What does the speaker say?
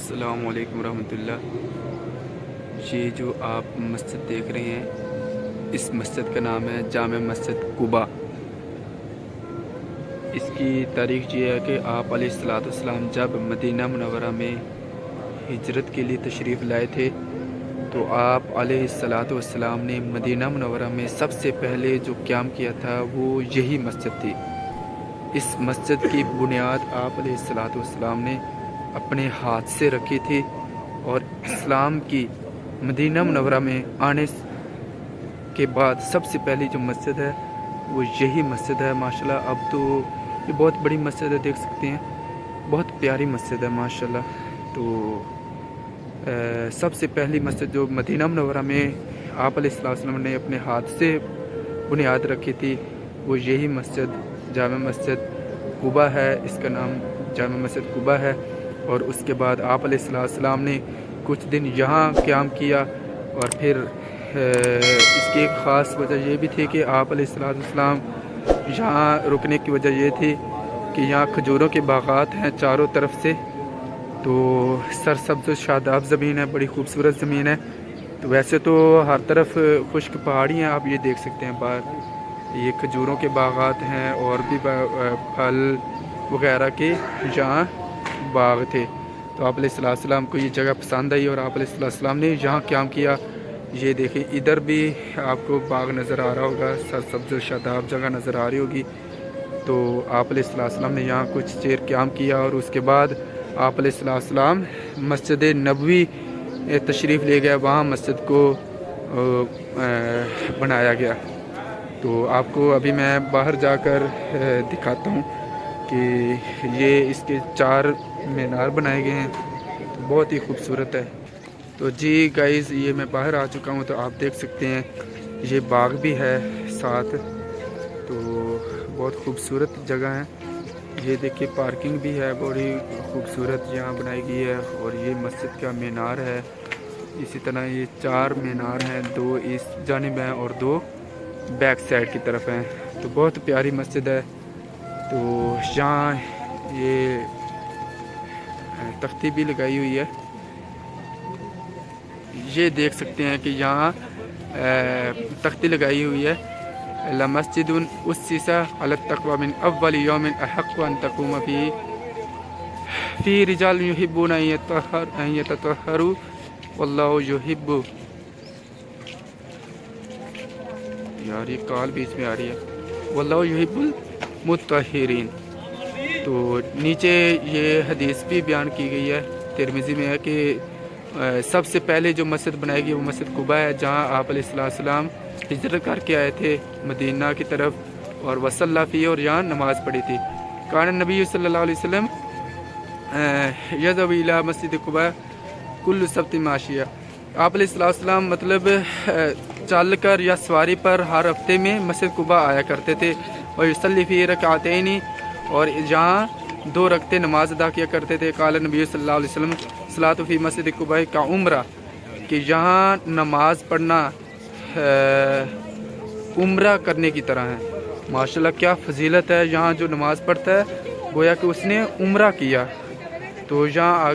अस्सलाम वालेकुम रहमतुल्लाह। ये जो आप मस्जिद देख रहे हैं, इस मस्जिद का नाम है जामे मस्जिद कुबा। इसकी तारीख़ ये है कि आप अलैहिस्सलाम जब मदीना मुनव्वरा में हिजरत के लिए तशरीफ़ लाए थे, तो आप अलैहिस्सलाम ने मदीना मुनव्वरा में सबसे पहले जो क़याम किया था वो यही मस्जिद थी। इस मस्जिद की बुनियाद आप अलैहिस्सलाम ने अपने हाथ से रखी थी और इस्लाम की मदीना मुनव्वरा में आने के बाद सबसे पहली जो मस्जिद है वो यही मस्जिद है। माशाल्लाह अब तो ये बहुत बड़ी मस्जिद है, देख सकते हैं, बहुत प्यारी मस्जिद है माशाल्लाह। तो सबसे पहली मस्जिद जो मदीना मुनव्वरा में आप अलैहिस्सलाम ने अपने हाथ से बुनियाद रखी थी वो यही मस्जिद जामा मस्जिद कुबा है। इसका नाम जामा मस्जिद कुबा है। और उसके बाद आप अलैहिस्सलाम ने कुछ दिन यहाँ क़याम किया और फिर इसकी एक ख़ास वजह ये भी थी कि आप अलैहिस्सलाम यहाँ रुकने की वजह ये थी कि यहाँ खजूरों के बाग़ात हैं चारों तरफ से। तो सरसब्ज़ शादाब ज़मीन है, बड़ी खूबसूरत ज़मीन है। तो वैसे तो हर तरफ खुश्क पहाड़ी हैं, आप ये देख सकते हैं बाहर ये खजूरों के बाग़ात हैं और भी फल वगैरह के यहाँ बाग थे। तो आप अलैहिस्सलाम को ये जगह पसंद आई और आप अलैहिस्सलाम ने यहाँ क़याम किया। ये देखें, इधर भी आपको बाग नज़र आ रहा होगा, सरसब्ज़ शादाब जगह नज़र आ रही होगी। तो आप अलैहिस्सलाम ने यहाँ कुछ देर क़याम किया और उसके बाद आप अलैहिस्सलाम मस्जिद नबवी तशरीफ़ ले गया, वहाँ मस्जिद को बनाया गया। तो आपको अभी मैं बाहर जाकर दिखाता हूँ कि ये इसके 4 मीनार बनाए गए हैं, तो बहुत ही खूबसूरत है। तो जी गाइज़, ये मैं बाहर आ चुका हूँ, तो आप देख सकते हैं ये बाग भी है साथ। तो बहुत खूबसूरत जगह है। ये देखिए पार्किंग भी है, बड़ी खूबसूरत यहाँ बनाई गई है। और ये मस्जिद का मीनार है। इसी तरह ये 4 मीनार हैं, 2 इस जानिब हैं और 2 बैक साइड की तरफ हैं। तो बहुत प्यारी मस्जिद है। तो यहाँ ये तख्ती भी लगाई हुई है, ये देख सकते हैं कि यहाँ तख्ती लगाई हुई है, ला मस्जिदुन उस्सिसा अला तक़वा मिन अव्वल यौमिन अहक़्क़ु अन तक़ूम फ़ी रिजाल युहिब्बूना अन यततहहरू वल्लाहु युहिब्बु। यार ये कॉल बीच में आ रही है, वल्लाहु युहिब्बुल मुत्तहिरीन। तो नीचे ये हदीस भी बयान की गई है, तिरमिज़ी में है कि सबसे पहले जो मस्जिद बनाई गई वो मस्जिद कुबा है, जहाँ आप अलैहिस्सलाम हिजरत करके आए थे मदीना की तरफ और वसल्ला फ़ी, और यहाँ नमाज़ पढ़ी थी। कान नबी सल्लल्लाहु अलैहि वसल्लम यज़हबु इला मस्जिद कुबा कुल्लु सब्ति माशिया। आप अलैहिस्सलाम मतलब चल कर या सवारी पर हर हफ्ते में मस्जिद कुबा आया करते थे। और युसल्ली फ़ी रकातैनी, और जहाँ 2 रकते नमाज अदा किया करते थे। काल नबी सल्लल्लाहु अलैहि वसल्लम सलातु फ़ी मस्जिद कुबा का उम्रा, कि यहाँ नमाज पढ़ना उम्रा करने की तरह है। माशाल्लाह क्या फजीलत है, यहाँ जो नमाज पढ़ता है गोया कि उसने उम्रा किया। तो यहाँ